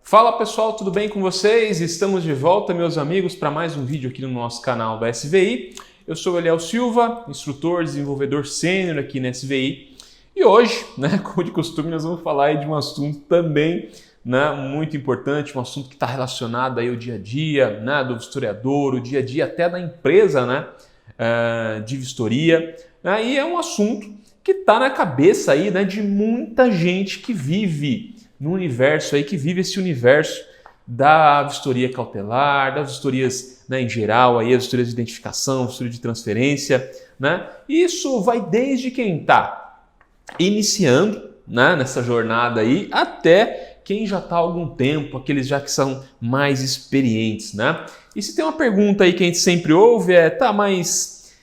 Fala pessoal, tudo bem com vocês? Estamos de volta, meus amigos, para mais um vídeo aqui no nosso canal da SVI. Eu sou o Eliel Silva, instrutor, desenvolvedor sênior aqui na SVI. E hoje, como de costume, nós vamos falar aí de um assunto também muito importante, um assunto que está relacionado aí ao dia a dia do vistoriador, o dia a dia até da empresa de vistoria. E é um assunto que está na cabeça aí de muita gente que vive no universo aí, que vive esse universo da vistoria cautelar, das vistorias em geral, aí, as vistorias de identificação, vistoria de transferência. Isso vai desde quem está iniciando nessa jornada aí, até quem já está há algum tempo, aqueles já que são mais experientes. E se tem uma pergunta aí que a gente sempre ouve mas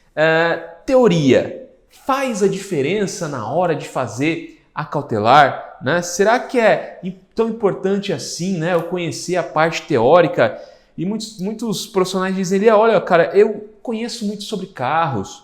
teoria faz a diferença na hora de fazer a cautelar? Será que é tão importante assim eu conhecer a parte teórica? E muitos profissionais dizem, olha cara, eu conheço muito sobre carros,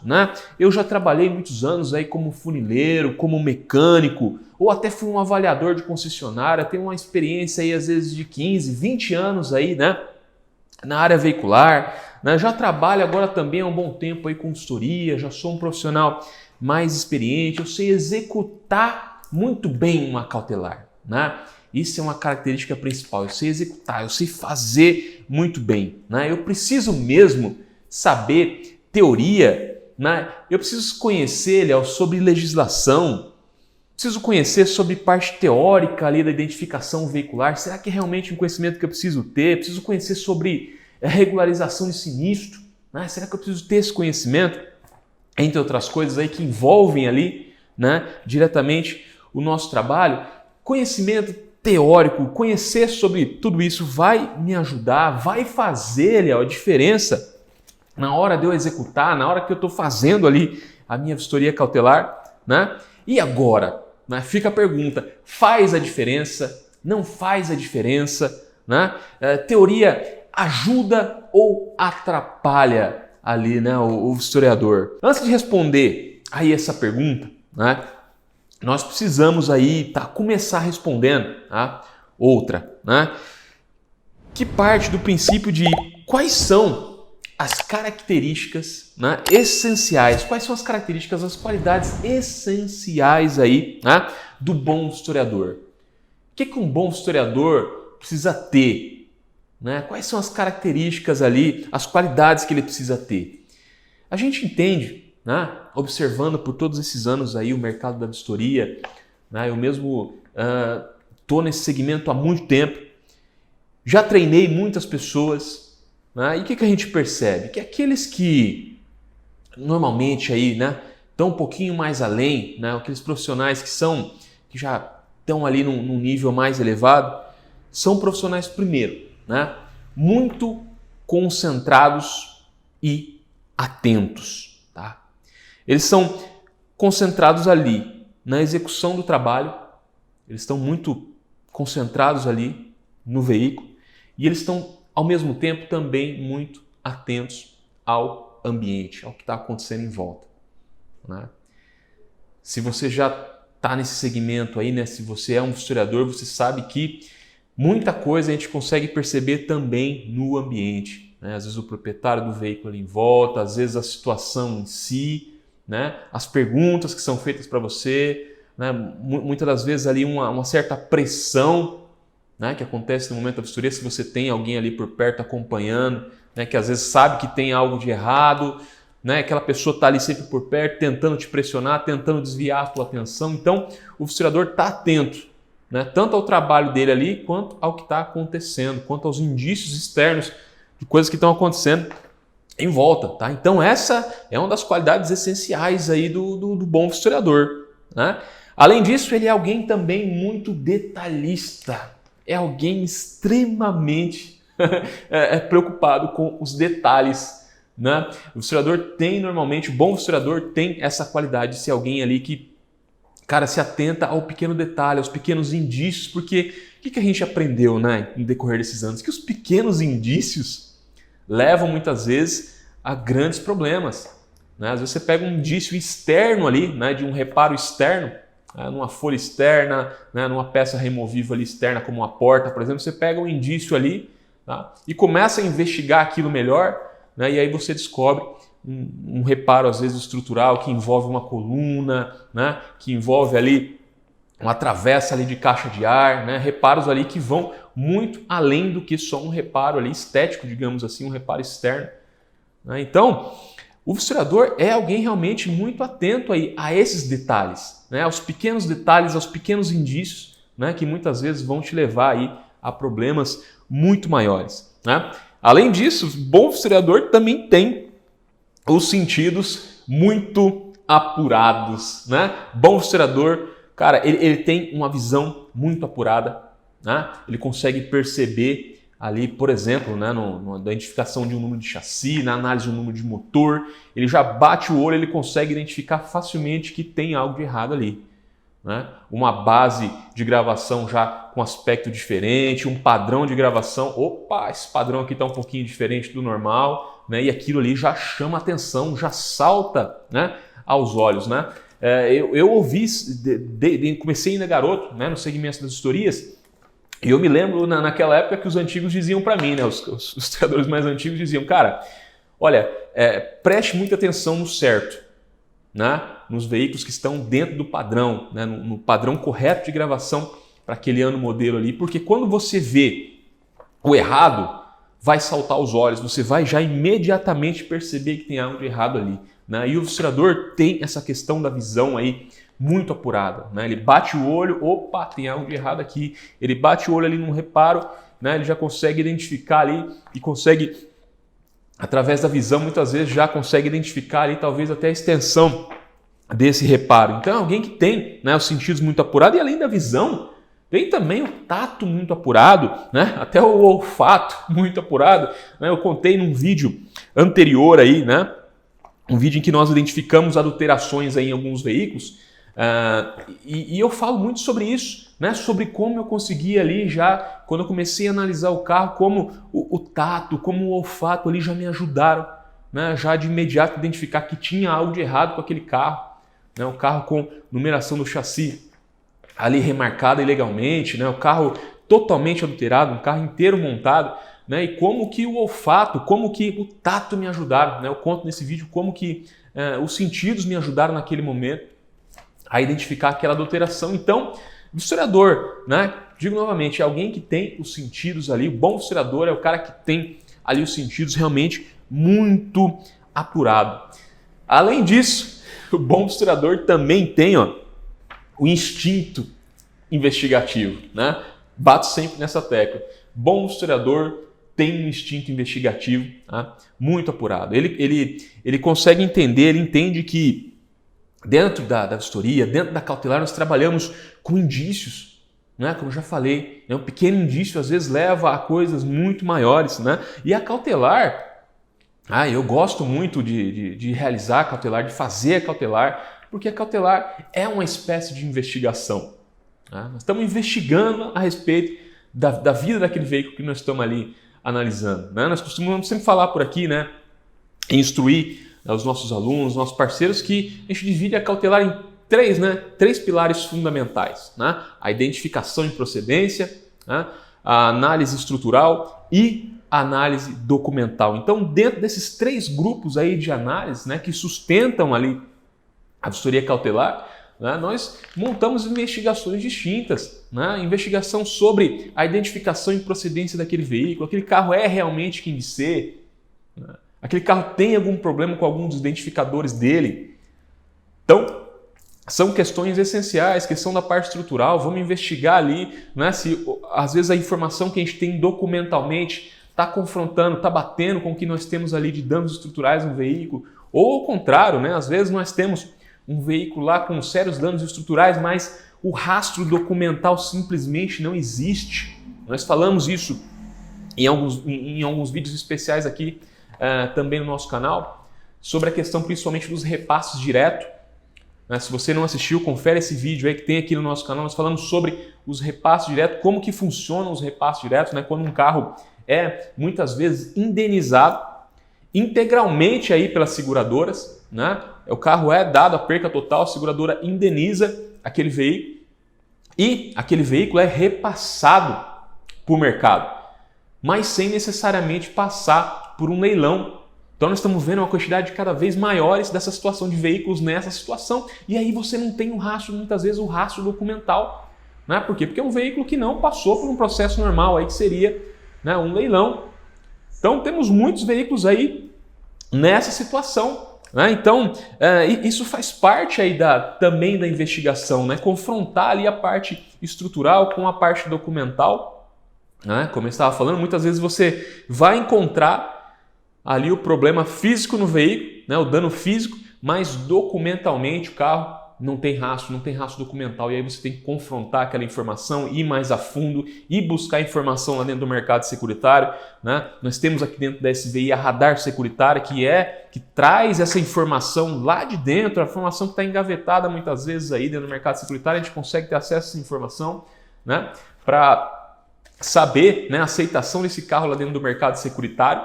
eu já trabalhei muitos anos aí como funileiro, como mecânico, ou até fui um avaliador de concessionária, tenho uma experiência aí às vezes de 15, 20 anos aí na área veicular, já trabalho agora também há um bom tempo aí com vistoria, já sou um profissional mais experiente, eu sei executar muito bem uma cautelar. Isso é uma característica principal, eu sei executar, eu sei fazer muito bem. Eu preciso mesmo saber teoria, eu preciso conhecer sobre legislação, preciso conhecer sobre parte teórica ali da identificação veicular. Será que é realmente um conhecimento que eu preciso ter? Preciso conhecer sobre regularização de sinistro? Será que eu preciso ter esse conhecimento? Entre outras coisas aí que envolvem ali diretamente o nosso trabalho. Conhecimento teórico, conhecer sobre tudo isso vai me ajudar, vai fazer a diferença na hora de eu executar, na hora que eu estou fazendo ali a minha vistoria cautelar. E agora? Fica a pergunta, faz a diferença? Não faz a diferença? Teoria ajuda ou atrapalha ali o vistoriador? Antes de responder aí essa pergunta, nós precisamos aí começar respondendo outra, que parte do princípio de quais são as características essenciais, quais são as características, as qualidades essenciais aí do bom historiador. O que um bom historiador precisa ter? Quais são as características ali, as qualidades que ele precisa ter? A gente entende, observando por todos esses anos aí o mercado da vistoria, eu mesmo estou nesse segmento há muito tempo, já treinei muitas pessoas, e o que a gente percebe? Que aqueles que normalmente aí estão um pouquinho mais além, aqueles profissionais que já estão ali num nível mais elevado, são profissionais primeiro, muito concentrados e atentos. Eles são concentrados ali na execução do trabalho, eles estão muito concentrados ali no veículo e eles estão, ao mesmo tempo, também muito atentos ao ambiente, ao que está acontecendo em volta. Se você já está nesse segmento aí, se você é um historiador, você sabe que muita coisa a gente consegue perceber também no ambiente. Às vezes o proprietário do veículo ali em volta, às vezes a situação em si, as perguntas que são feitas para você, muitas das vezes ali uma certa pressão que acontece no momento da vistoria, se você tem alguém ali por perto acompanhando, que às vezes sabe que tem algo de errado, aquela pessoa está ali sempre por perto, tentando te pressionar, tentando desviar a tua atenção. Então, o vistoriador está atento, tanto ao trabalho dele ali, quanto ao que está acontecendo, quanto aos indícios externos de coisas que estão acontecendo em volta. Então essa é uma das qualidades essenciais aí do bom vistoriador. Além disso, ele é alguém também muito detalhista, é alguém extremamente preocupado com os detalhes. O vistoriador tem normalmente, o bom vistoriador tem essa qualidade de ser alguém ali que se atenta ao pequeno detalhe, aos pequenos indícios, porque o que a gente aprendeu no decorrer desses anos? Que os pequenos indícios levam muitas vezes a grandes problemas. Às vezes você pega um indício externo ali, de um reparo externo, numa folha externa, né, numa peça removível ali externa, como uma porta, por exemplo, você pega um indício ali, tá, e começa a investigar aquilo melhor, né, e aí você descobre um reparo, às vezes, estrutural que envolve uma coluna, né, que envolve ali uma travessa ali de caixa de ar, né, reparos ali que vão muito além do que só um reparo ali estético, digamos assim, um reparo externo. Né? Então, o vistoriador é alguém realmente muito atento aí a esses detalhes, né, aos pequenos detalhes, aos pequenos indícios, né, que muitas vezes vão te levar aí a problemas muito maiores. Né? Além disso, o bom vistoriador também tem os sentidos muito apurados, né? Bom vistoriador, cara, ele tem uma visão muito apurada, né? Ele consegue perceber ali, por exemplo, né, na identificação de um número de chassi, na análise de um número de motor, ele já bate o olho, ele consegue identificar facilmente que tem algo de errado ali. Né? Uma base de gravação já com aspecto diferente, um padrão de gravação, opa, esse padrão aqui está um pouquinho diferente do normal, né? E aquilo ali já chama atenção, já salta, né, aos olhos. Né? Eu ouvi, comecei ainda garoto, né, no segmento das vistorias, e eu me lembro naquela época que os antigos diziam para mim, né, os historiadores mais antigos diziam, cara, olha, preste muita atenção no certo, né, nos veículos que estão dentro do padrão, né, no padrão correto de gravação para aquele ano modelo ali, porque quando você vê o errado, vai saltar aos olhos, você vai já imediatamente perceber que tem algo de errado ali. Né? E o vistoriador tem essa questão da visão aí muito apurada. Né? Ele bate o olho, opa, tem algo de errado aqui. Ele bate o olho ali num reparo, né? Ele já consegue identificar ali e consegue, através da visão, muitas vezes já consegue identificar ali talvez até a extensão desse reparo. Então é alguém que tem, né, os sentidos muito apurados e além da visão, tem também o tato muito apurado, né? Até o olfato muito apurado. Né? Eu contei num vídeo anterior aí, né? Um vídeo em que nós identificamos adulterações aí em alguns veículos. E eu falo muito sobre isso, né? Sobre como eu consegui ali já, quando eu comecei a analisar o carro, como o tato, como o olfato ali já me ajudaram, né? Já de imediato identificar que tinha algo de errado com aquele carro. Né? O carro com numeração do chassi ali remarcada ilegalmente, né? O carro totalmente adulterado, um carro inteiro montado, né? E como que o olfato, como que o tato me ajudaram, né? Eu conto nesse vídeo como que os sentidos me ajudaram naquele momento a identificar aquela adulteração. Então, o vistoriador, né? Digo novamente, é alguém que tem os sentidos ali, o bom vistoriador é o cara que tem ali os sentidos realmente muito apurado. Além disso, o bom vistoriador também tem, ó, o instinto investigativo, né? Bato sempre nessa tecla. Bom historiador tem um instinto investigativo, tá? Muito apurado. Ele consegue entender, ele entende que dentro da vistoria, dentro da cautelar, nós trabalhamos com indícios, né? Como eu já falei, né? Um pequeno indício às vezes leva a coisas muito maiores, né? E a cautelar, eu gosto muito de realizar a cautelar, de fazer a cautelar, porque a cautelar é uma espécie de investigação. Né? Nós estamos investigando a respeito da vida daquele veículo que nós estamos ali analisando. Né? Nós costumamos sempre falar por aqui, né, instruir os nossos alunos, os nossos parceiros, que a gente divide a cautelar em três pilares fundamentais. Né? A identificação em procedência, né? A análise estrutural e a análise documental. Então, dentro desses três grupos aí de análise, né, que sustentam ali a vistoria cautelar, né, nós montamos investigações distintas, né, investigação sobre a identificação e procedência daquele veículo, aquele carro é realmente quem diz ser, né, aquele carro tem algum problema com algum dos identificadores dele. Então, são questões essenciais, questão da parte estrutural, vamos investigar ali, né, se às vezes a informação que a gente tem documentalmente está confrontando, está batendo com o que nós temos ali de danos estruturais no veículo, ou ao contrário, né, às vezes nós temos um veículo lá com sérios danos estruturais, mas o rastro documental simplesmente não existe. Nós falamos isso em alguns vídeos especiais aqui também no nosso canal, sobre a questão principalmente dos repasses diretos. Se você não assistiu, confere esse vídeo aí que tem aqui no nosso canal. Nós falamos sobre os repasses diretos, como que funcionam os repasses diretos, né? Quando um carro é muitas vezes indenizado integralmente aí pelas seguradoras, né? O carro é dado a perca total, a seguradora indeniza aquele veículo e aquele veículo é repassado para o mercado, mas sem necessariamente passar por um leilão. Então nós estamos vendo uma quantidade cada vez maiores dessa situação de veículos nessa situação, e aí você não tem um rastro, muitas vezes o rastro documental. Né? Por quê? Porque é um veículo que não passou por um processo normal, aí que seria, né, um leilão. Então temos muitos veículos aí nessa situação. Né? Então isso faz parte aí também da investigação, né? Confrontar ali a parte estrutural com a parte documental. Né? Como eu estava falando, muitas vezes você vai encontrar ali o problema físico no veículo, né? O dano físico, mas documentalmente o carro não tem rastro documental, e aí você tem que confrontar aquela informação, ir mais a fundo e buscar informação lá dentro do mercado securitário. Né? Nós temos aqui dentro da SVI a Radar Securitária, que traz essa informação lá de dentro, a informação que está engavetada muitas vezes aí dentro do mercado securitário. A gente consegue ter acesso a essa informação, né? Para saber, né, a aceitação desse carro lá dentro do mercado securitário.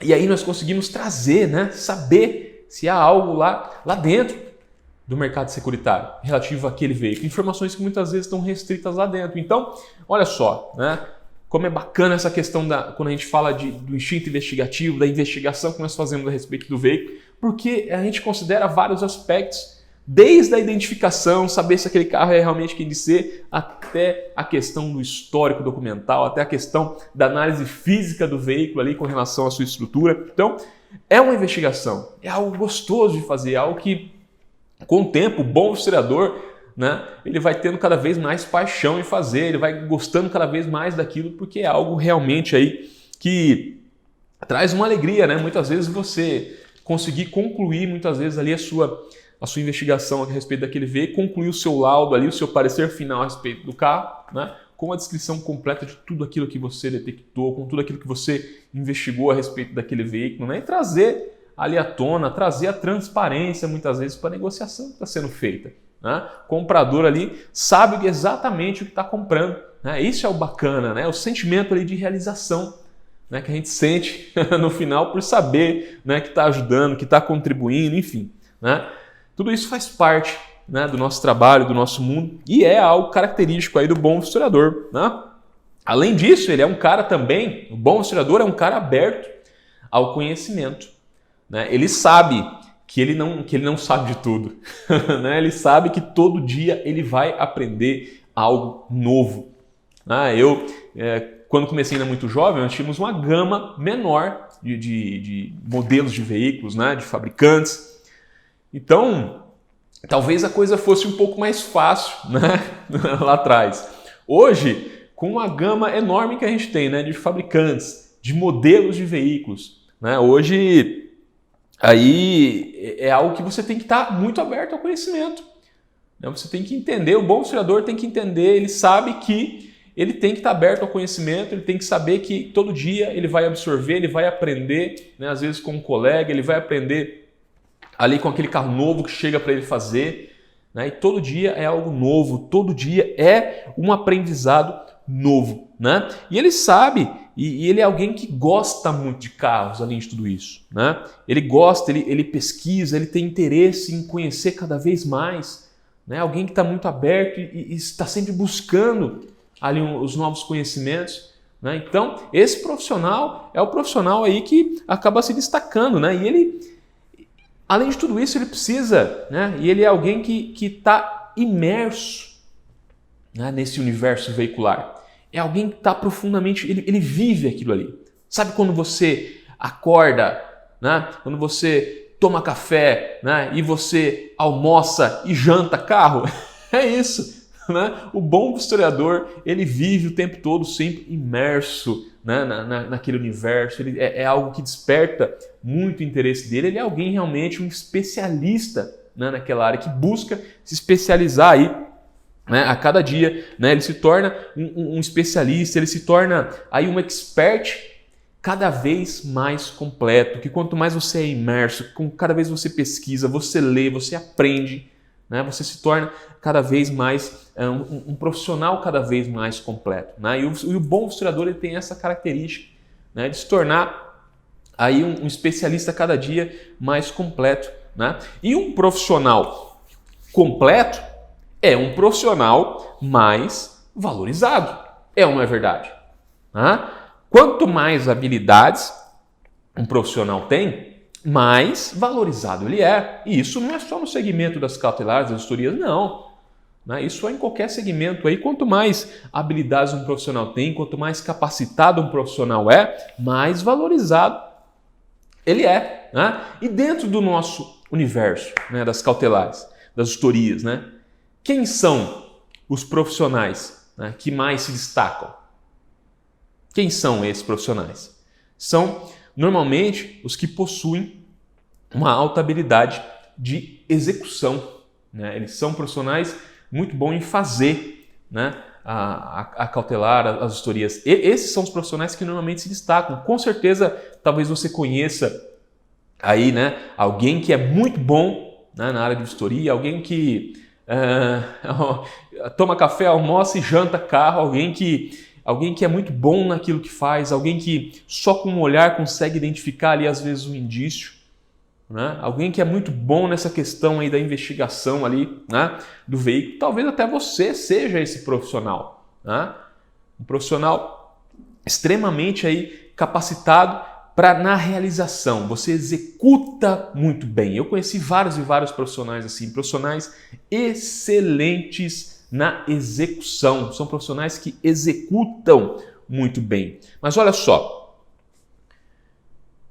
E aí nós conseguimos trazer, né, saber se há algo lá dentro do mercado securitário relativo àquele veículo. Informações que muitas vezes estão restritas lá dentro. Então, olha só, né, como é bacana essa questão quando a gente fala do instinto investigativo, da investigação que nós fazemos a respeito do veículo, porque a gente considera vários aspectos, desde a identificação, saber se aquele carro é realmente quem diz ser, até a questão do histórico documental, até a questão da análise física do veículo ali com relação à sua estrutura. Então, é uma investigação, é algo gostoso de fazer, algo que, com o tempo, o bom historiador, né, ele vai tendo cada vez mais paixão em fazer, ele vai gostando cada vez mais daquilo, porque é algo realmente aí que traz uma alegria, né? Muitas vezes você conseguir concluir, muitas vezes ali a sua investigação a respeito daquele veículo, concluir o seu laudo ali, o seu parecer final a respeito do carro, né, com a descrição completa de tudo aquilo que você detectou, com tudo aquilo que você investigou a respeito daquele veículo, né, e trazer ali à tona, trazer a transparência muitas vezes para a negociação que está sendo feita. Né? O comprador ali sabe exatamente o que está comprando. Né? Isso é o bacana, né? O sentimento ali de realização, né, que a gente sente no final por saber, né, que está ajudando, que está contribuindo, enfim. Né? Tudo isso faz parte, né, do nosso trabalho, do nosso mundo, e é algo característico aí do bom historiador. Né? Além disso, ele é um cara também, o bom historiador é um cara aberto ao conhecimento. Né? Ele sabe que ele não sabe de tudo. Né? Ele sabe que todo dia ele vai aprender algo novo. Eu, quando comecei ainda muito jovem, nós tínhamos uma gama menor de modelos de veículos, né, de fabricantes. Então, talvez a coisa fosse um pouco mais fácil, né, lá atrás. Hoje, com uma gama enorme que a gente tem, né, de fabricantes, de modelos de veículos, né, hoje aí é algo que você tem que estar muito aberto ao conhecimento. Né? Você tem que entender, o bom historiador tem que entender, ele sabe que ele tem que estar aberto ao conhecimento, ele tem que saber que todo dia ele vai absorver, ele vai aprender, né, às vezes com um colega, ele vai aprender ali com aquele carro novo que chega para ele fazer, né? E todo dia é algo novo, todo dia é um aprendizado novo. Né? E ele sabe, e ele é alguém que gosta muito de carros, além de tudo isso. Né? Ele gosta, ele pesquisa, ele tem interesse em conhecer cada vez mais. Né? Alguém que está muito aberto e está sempre buscando ali os novos conhecimentos. Né? Então, esse profissional é o profissional aí que acaba se destacando. Né? E ele, além de tudo isso, ele precisa, né? E ele é alguém que está imerso, né, nesse universo veicular. É alguém que está profundamente, ele vive aquilo ali. Sabe quando você acorda, né? Quando você toma café, né? E você almoça e janta carro? É isso. Né? O bom historiador, ele vive o tempo todo sempre imerso, né, naquele universo. Ele é algo que desperta muito interesse dele. Ele é alguém realmente um especialista, né, naquela área, que busca se especializar aí, né, a cada dia. Né? Ele se torna um especialista, ele se torna aí um expert cada vez mais completo, que quanto mais você é imerso, cada vez você pesquisa, você lê, você aprende, né? Você se torna cada vez mais um profissional cada vez mais completo. Né? E o bom historiador, ele tem essa característica, né, de se tornar aí um especialista cada dia mais completo. Né? E um profissional completo, é um profissional mais valorizado. É ou não é verdade? Quanto mais habilidades um profissional tem, mais valorizado ele é. E isso não é só no segmento das cautelares, das vistorias, não. Isso é em qualquer segmento aí. Quanto mais habilidades um profissional tem, quanto mais capacitado um profissional é, mais valorizado ele é. E dentro do nosso universo, das cautelares, das vistorias, quem são os profissionais que mais se destacam? Quem são esses profissionais? São normalmente os que possuem uma alta habilidade de execução. Eles são profissionais muito bons em fazer a cautelar, as vistorias. Esses são os profissionais que normalmente se destacam. Com certeza, talvez você conheça aí, alguém que é muito bom na área de vistoria, alguém que toma café, almoça e janta carro, alguém que é muito bom naquilo que faz, alguém que só com um olhar consegue identificar ali às vezes um indício, alguém que é muito bom nessa questão aí da investigação ali, do veículo. Talvez até você seja esse profissional, um profissional extremamente aí capacitado na realização. Você executa muito bem. Eu conheci vários e vários profissionais assim, profissionais excelentes na execução. São profissionais que executam muito bem. Mas olha só,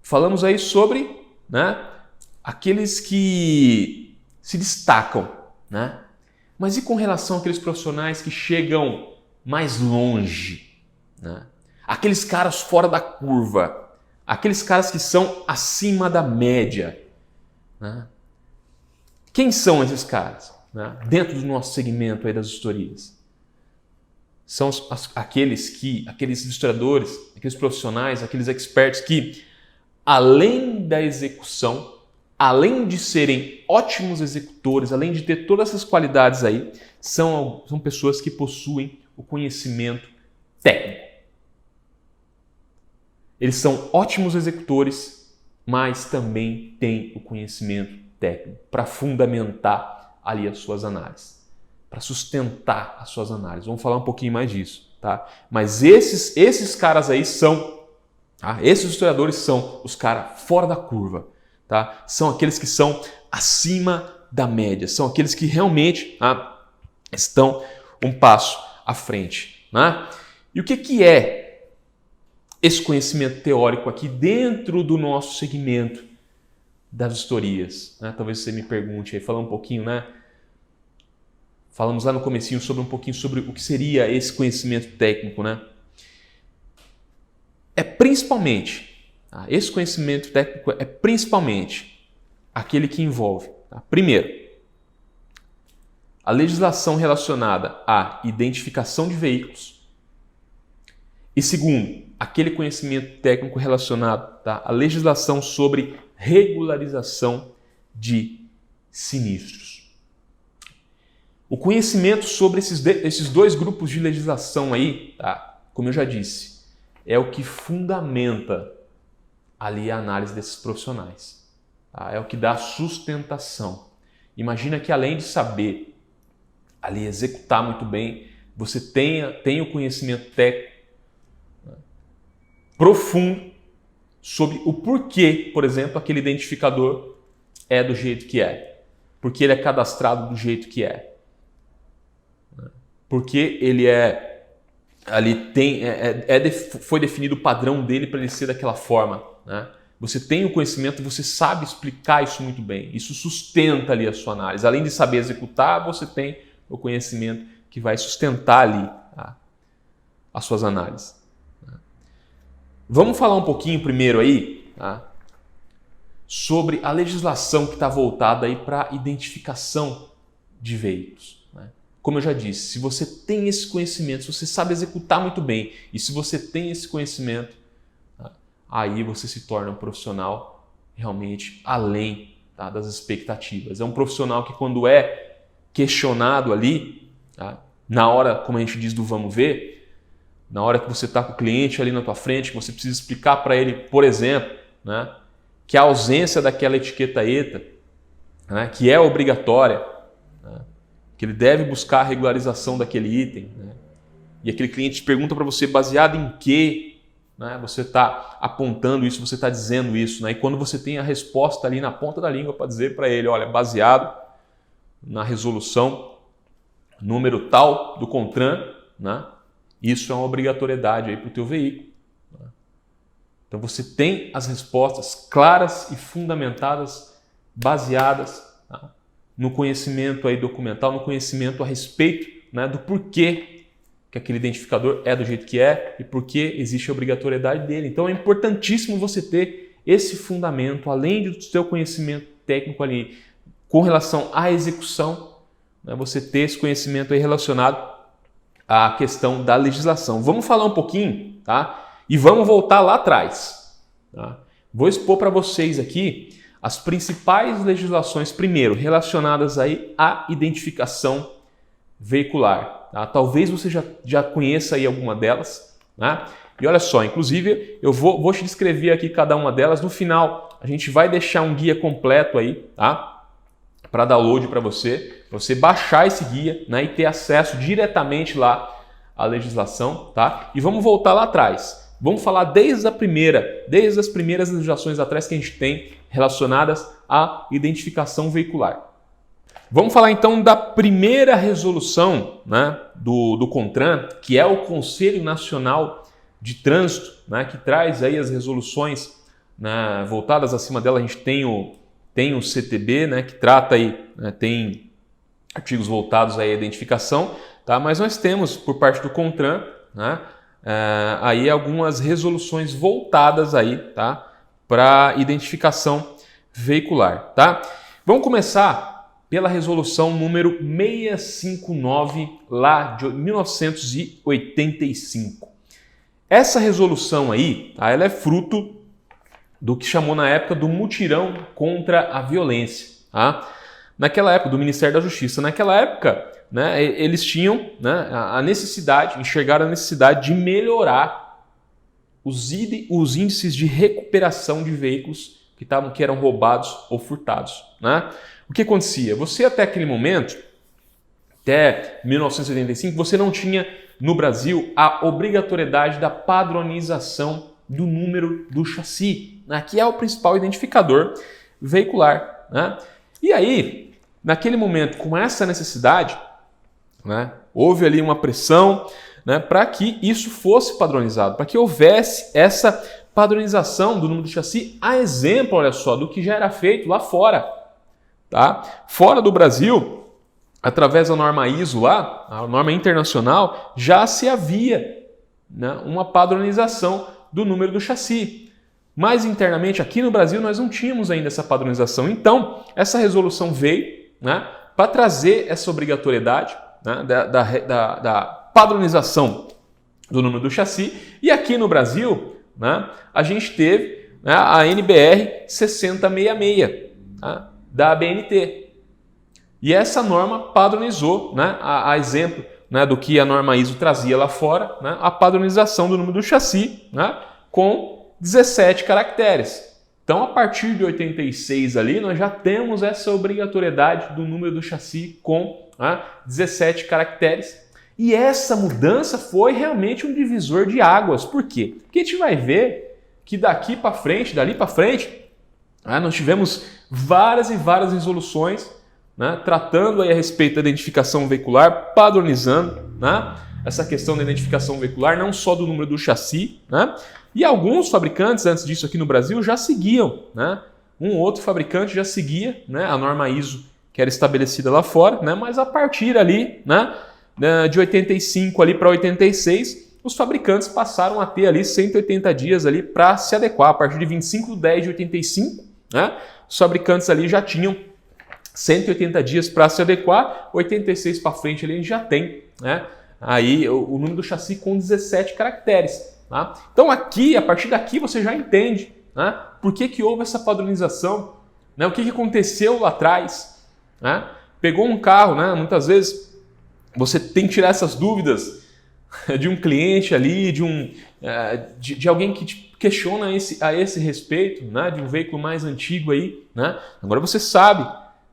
falamos aí sobre aqueles que se destacam, mas e com relação àqueles profissionais que chegam mais longe? Aqueles caras fora da curva, aqueles caras que são acima da média. Quem são esses caras? Dentro do nosso segmento aí das vistorias. São aqueles historiadores, aqueles profissionais, aqueles experts que, além da execução, além de serem ótimos executores, além de ter todas essas qualidades aí, são pessoas que possuem o conhecimento técnico. Eles são ótimos executores, mas também têm o conhecimento técnico para fundamentar ali as suas análises, para sustentar as suas análises. Vamos falar um pouquinho mais disso, tá? Mas esses caras aí são, esses historiadores são os caras fora da curva, tá? São aqueles que são acima da média, são aqueles que realmente estão um passo à frente, E o que é esse conhecimento teórico aqui dentro do nosso segmento das vistorias? Talvez você me pergunte aí, falar um pouquinho, Falamos lá no comecinho um pouquinho sobre o que seria esse conhecimento técnico, É principalmente, esse conhecimento técnico é principalmente aquele que envolve, primeiro, a legislação relacionada à identificação de veículos e segundo, aquele conhecimento técnico relacionado à legislação sobre regularização de sinistros. O conhecimento sobre esses dois grupos de legislação aí, como eu já disse, é o que fundamenta ali a análise desses profissionais. É o que dá sustentação. Imagina que além de saber ali executar muito bem, você tenha o conhecimento técnico profundo sobre o porquê, por exemplo, aquele identificador é do jeito que é. Porque ele é cadastrado do jeito que é. Porque ele foi definido o padrão dele para ele ser daquela forma. Você tem o conhecimento, você sabe explicar isso muito bem. Isso sustenta ali a sua análise. Além de saber executar, você tem o conhecimento que vai sustentar ali as suas análises. Vamos falar um pouquinho primeiro aí sobre a legislação que está voltada aí para a identificação de veículos. Como eu já disse, se você tem esse conhecimento, se você sabe executar muito bem e se você tem esse conhecimento, aí você se torna um profissional realmente além das expectativas. É um profissional que quando é questionado ali, na hora, como a gente diz, do vamos ver, na hora que você está com o cliente ali na tua frente, que você precisa explicar para ele, por exemplo, que a ausência daquela etiqueta ETA, que é obrigatória, que ele deve buscar a regularização daquele item, né? E aquele cliente te pergunta para você baseado em quê, né, você está apontando isso, você está dizendo isso, né? E quando você tem a resposta ali na ponta da língua para dizer para ele, olha, baseado na resolução número tal do CONTRAN, né, isso é uma obrigatoriedade para o teu veículo. Né? Então você tem as respostas claras e fundamentadas, baseadas, tá, no conhecimento aí documental, no conhecimento a respeito, né, do porquê que aquele identificador é do jeito que é e por que existe a obrigatoriedade dele. Então é importantíssimo você ter esse fundamento, além do seu conhecimento técnico ali com relação à execução, né, você ter esse conhecimento aí relacionado à questão da legislação. Vamos falar um pouquinho, tá? E vamos voltar lá atrás. Tá? Vou expor para vocês aqui as principais legislações, primeiro, relacionadas aí à identificação veicular. Tá? Talvez você já conheça aí alguma delas. Né? E olha só, inclusive eu vou te descrever aqui cada uma delas. No final, a gente vai deixar um guia completo aí, tá? Para download para você baixar esse guia, né? E ter acesso diretamente lá à legislação. Tá? E vamos voltar lá atrás. Vamos falar desde as primeiras legislações atrás que a gente tem relacionadas à identificação veicular. Vamos falar então da primeira resolução, né, do CONTRAN, que é o Conselho Nacional de Trânsito, né, que traz aí as resoluções, né, voltadas. Acima dela a gente tem o CTB, né, que trata aí, né, tem artigos voltados aí à identificação, tá? Mas nós temos por parte do CONTRAN, né, aí algumas resoluções voltadas aí, tá, para identificação veicular, tá? Vamos começar pela resolução número 659, lá de 1985. Essa resolução aí, tá, ela é fruto do que chamou na época do mutirão contra a violência. Tá? Naquela época, do Ministério da Justiça, naquela época, né, eles tinham, né, a necessidade, enxergaram a necessidade de melhorar os índices de recuperação de veículos que eram roubados ou furtados. Né? O que acontecia? Você até aquele momento, até 1985, você não tinha no Brasil a obrigatoriedade da padronização do número do chassi, né, que é o principal identificador veicular. Né? E aí, naquele momento, com essa necessidade, né, houve ali uma pressão, né, para que isso fosse padronizado, para que houvesse essa padronização do número do chassi, a exemplo, olha só, do que já era feito lá fora. Tá? Fora do Brasil, através da norma ISO lá, a norma internacional, já se havia, né, uma padronização do número do chassi. Mas internamente, aqui no Brasil, nós não tínhamos ainda essa padronização. Então, essa resolução veio, né, para trazer essa obrigatoriedade, né, da padronização do número do chassi. E aqui no Brasil, né, a gente teve, né, a NBR 6066, tá, da ABNT. E essa norma padronizou, né, a exemplo, né, do que a norma ISO trazia lá fora, né, a padronização do número do chassi, né, com 17 caracteres. Então, a partir de 86 ali, nós já temos essa obrigatoriedade do número do chassi com, né, 17 caracteres. E essa mudança foi realmente um divisor de águas. Por quê? Porque a gente vai ver que daqui para frente, dali para frente, nós tivemos várias e várias resoluções, né, tratando aí a respeito da identificação veicular, padronizando, né, essa questão da identificação veicular, não só do número do chassi, né, e alguns fabricantes antes disso aqui no Brasil já seguiam, né, um outro fabricante já seguia, né, a norma ISO que era estabelecida lá fora, né, mas a partir ali, né, de 85 ali para 86, os fabricantes passaram a ter ali 180 dias ali para se adequar. A partir de 25 de 10 de 85, né, os fabricantes ali já tinham 180 dias para se adequar. 86 para frente ali a gente já tem, né, aí o número do chassi com 17 caracteres. Tá? Então aqui, a partir daqui você já entende, né, por que houve essa padronização, né, o que aconteceu lá atrás. Né? Pegou um carro, né, muitas vezes você tem que tirar essas dúvidas de um cliente ali, de alguém que te questiona a esse respeito, né? De um veículo mais antigo aí, né? Agora você sabe,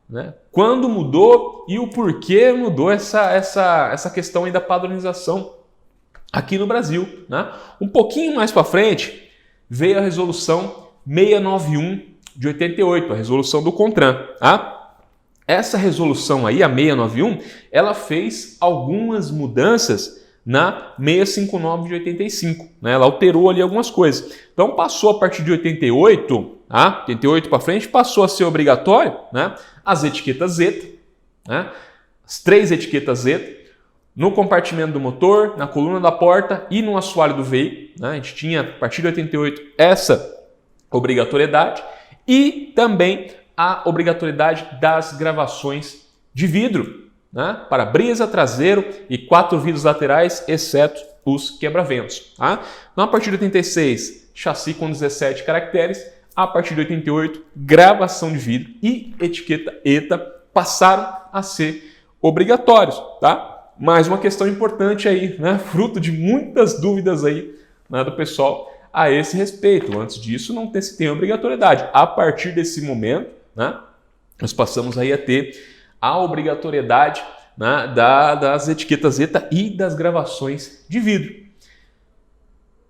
né? Quando mudou e o porquê mudou essa questão aí da padronização aqui no Brasil, né? Um pouquinho mais para frente veio a resolução 691 de 88, a resolução do CONTRAN, tá? Essa resolução aí, a 691, ela fez algumas mudanças na 659 de 85, né? Ela alterou ali algumas coisas. Então passou a partir de 88, tá? 88 para frente, passou a ser obrigatório, né? As etiquetas Zeta, né? As 3 etiquetas Zeta, no compartimento do motor, na coluna da porta e no assoalho do veículo, né? A gente tinha, a partir de 88, essa obrigatoriedade e também a obrigatoriedade das gravações de vidro, né? Para-brisa, traseiro e 4 vidros laterais, exceto os quebra-ventos. Tá? Então, a partir de 86, chassi com 17 caracteres. A partir de 88, gravação de vidro e etiqueta ETA passaram a ser obrigatórios. Tá? Mais uma questão importante aí, né? Fruto de muitas dúvidas aí, né, do pessoal a esse respeito. Antes disso, não se tem obrigatoriedade. A partir desse momento, né, nós passamos aí a ter a obrigatoriedade, né, das etiquetas ETA e das gravações de vidro.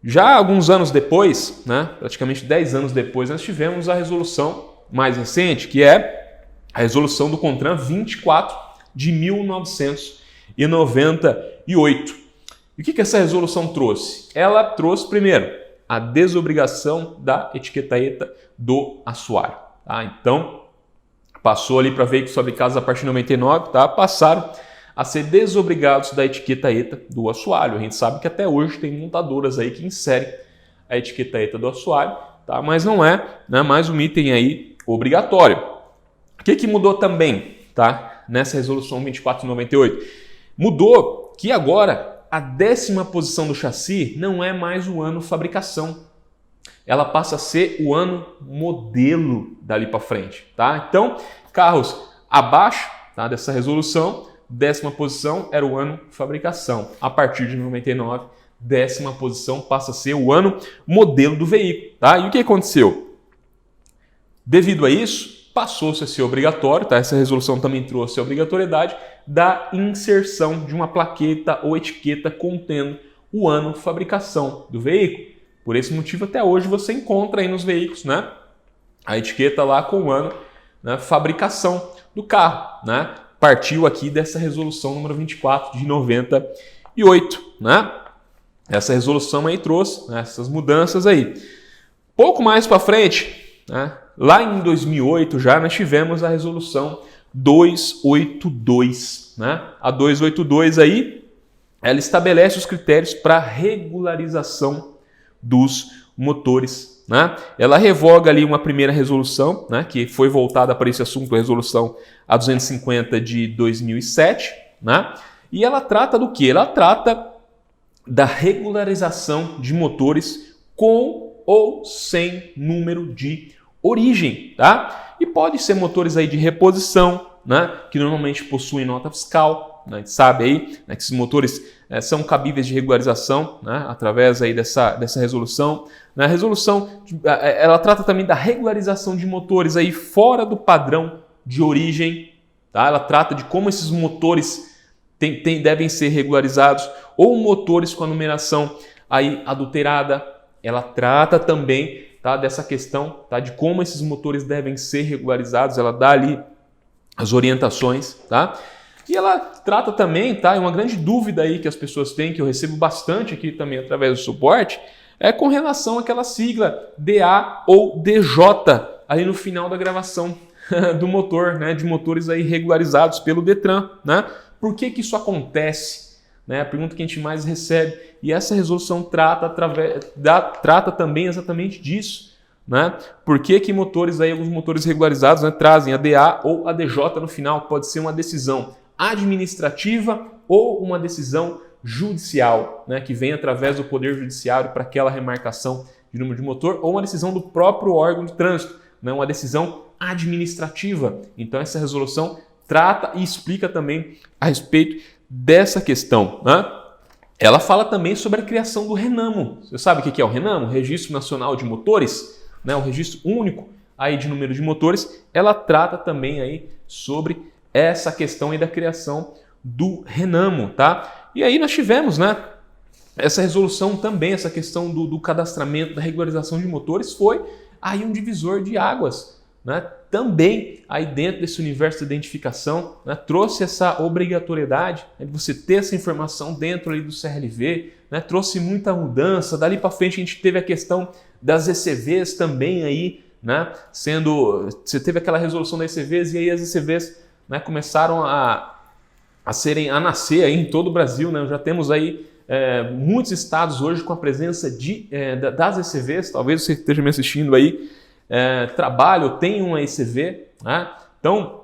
Já alguns anos depois, né, praticamente 10 anos depois, nós tivemos a resolução mais recente, que é a resolução do CONTRAN 24 de 1998. E o que essa resolução trouxe? Ela trouxe, primeiro, a desobrigação da etiqueta ETA do assoalho. Tá? Então, passou ali para veículos fabricados a partir de 99, tá? Passaram a ser desobrigados da etiqueta ETA do assoalho. A gente sabe que até hoje tem montadoras aí que inserem a etiqueta ETA do assoalho, tá? Mas não é, né, mais um item aí obrigatório. O que mudou também, tá? Nessa resolução 2498? Mudou que agora a 10ª posição do chassi não é mais o ano fabricação. Ela passa a ser o ano modelo dali para frente, tá? Então, carros abaixo, tá, dessa resolução, 10ª posição era o ano fabricação. A partir de 99, 10ª posição passa a ser o ano modelo do veículo, tá? E o que aconteceu? Devido a isso, passou-se a ser obrigatório, tá? Essa resolução também trouxe a obrigatoriedade da inserção de uma plaqueta ou etiqueta contendo o ano fabricação do veículo. Por esse motivo, até hoje, você encontra aí nos veículos, né, a etiqueta lá com o ano, né, fabricação do carro. Né? Partiu aqui dessa resolução número 24 de 98. Né? Essa resolução aí trouxe, né, essas mudanças aí. Pouco mais para frente, né, lá em 2008 já nós tivemos a resolução 282. Né? A 282 aí, ela estabelece os critérios para regularização dos motores. Né? Ela revoga ali uma primeira resolução, né, que foi voltada para esse assunto, a resolução A250 de 2007. Né? E ela trata do quê? Ela trata da regularização de motores com ou sem número de origem. Tá? E pode ser motores aí de reposição, né, que normalmente possuem nota fiscal. Né? A gente sabe aí, né, que esses motores são cabíveis de regularização, né, através aí dessa resolução. A resolução ela trata também da regularização de motores aí fora do padrão de origem. Tá? Ela trata de como esses motores devem ser regularizados, ou motores com a numeração aí adulterada. Ela trata também, tá, dessa questão, tá, de como esses motores devem ser regularizados. Ela dá ali as orientações. Tá? E ela trata também, tá, uma grande dúvida aí que as pessoas têm, que eu recebo bastante aqui também através do suporte, é com relação àquela sigla DA ou DJ ali no final da gravação do motor, né, de motores aí regularizados pelo Detran. Né? Por que isso acontece? Né? A pergunta que a gente mais recebe. E essa resolução trata também exatamente disso. Né? Por que motores aí, alguns motores regularizados, né, trazem a DA ou a DJ no final? Pode ser uma decisão administrativa ou uma decisão judicial, né, que vem através do Poder Judiciário para aquela remarcação de número de motor, ou uma decisão do próprio órgão de trânsito, né, uma decisão administrativa. Então essa resolução trata e explica também a respeito dessa questão. Né? Ela fala também sobre a criação do RENAMO. Você sabe o que é o RENAMO? Registro Nacional de Motores, né, o registro único aí de número de motores, ela trata também aí sobre essa questão aí da criação do Renamo, tá? E aí nós tivemos, né, essa resolução também, essa questão do cadastramento, da regularização de motores, foi aí um divisor de águas, né? Também aí dentro desse universo de identificação, né, trouxe essa obrigatoriedade, né, de você ter essa informação dentro ali do CRLV, né, trouxe muita mudança. Dali para frente a gente teve a questão das ECVs também aí, né, você teve aquela resolução das ECVs e aí as ECVs, né, começaram a nascer aí em todo o Brasil, né? Já temos aí muitos estados hoje com a presença das ECVs. Talvez você esteja me assistindo aí, trabalho, tem uma ECV, né? Então,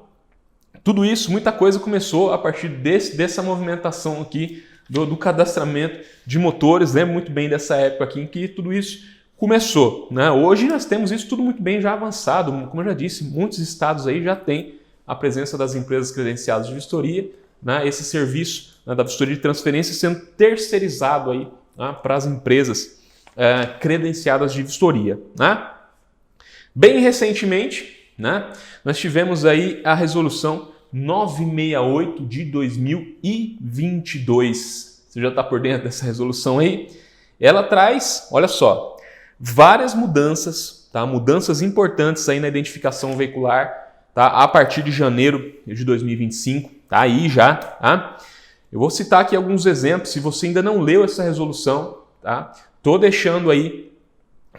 tudo isso, muita coisa começou a partir dessa movimentação aqui do cadastramento de motores. Lembro muito bem dessa época aqui em que tudo isso começou, né? Hoje nós temos isso tudo muito bem já avançado. Como eu já disse, muitos estados aí já têm a presença das empresas credenciadas de vistoria, né? Esse serviço, né, da vistoria de transferência sendo terceirizado aí, né, para as empresas credenciadas de vistoria, né? Bem recentemente, né, nós tivemos aí a resolução 968 de 2022. Você já está por dentro dessa resolução aí? Ela traz, olha só, várias mudanças, tá? Mudanças importantes aí na identificação veicular, tá? A partir de janeiro de 2025, tá aí já, tá? Eu vou citar aqui alguns exemplos. Se você ainda não leu essa resolução, tá? Tô deixando aí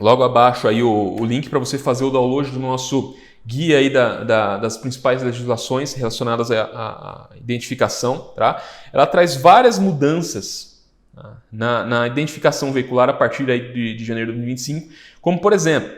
logo abaixo aí o link para você fazer o download do nosso guia aí das principais legislações relacionadas à identificação, tá? Ela traz várias mudanças, tá, na identificação veicular a partir aí de janeiro de 2025, como por exemplo,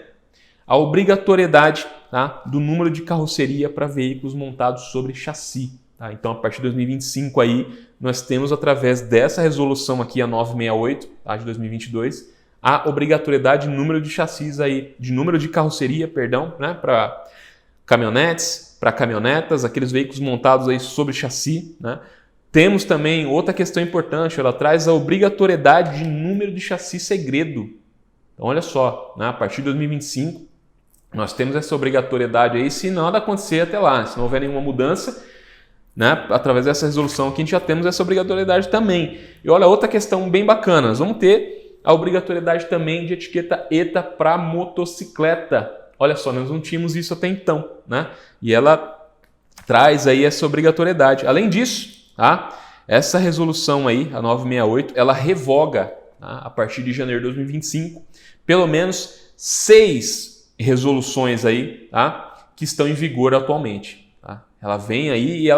a obrigatoriedade, tá, do número de carroceria para veículos montados sobre chassi. Tá? Então, a partir de 2025 aí, nós temos através dessa resolução aqui, a 968, tá, de 2022, a obrigatoriedade de número de chassis aí, de número de carroceria, perdão, né, para caminhonetes, para caminhonetas, aqueles veículos montados aí sobre chassi, né? Temos também outra questão importante, ela traz a obrigatoriedade de número de chassi segredo. Então, olha só, né, a partir de 2025, nós temos essa obrigatoriedade aí, se nada acontecer até lá, se não houver nenhuma mudança, né, através dessa resolução aqui, a gente já temos essa obrigatoriedade também. E olha, outra questão bem bacana, nós vamos ter a obrigatoriedade também de etiqueta ETA para motocicleta. Olha só, nós não tínhamos isso até então, né? E ela traz aí essa obrigatoriedade. Além disso, tá, essa resolução aí, a 968, ela revoga, tá, a partir de janeiro de 2025, pelo menos 6 resoluções aí, tá, que estão em vigor atualmente. Ela vem aí e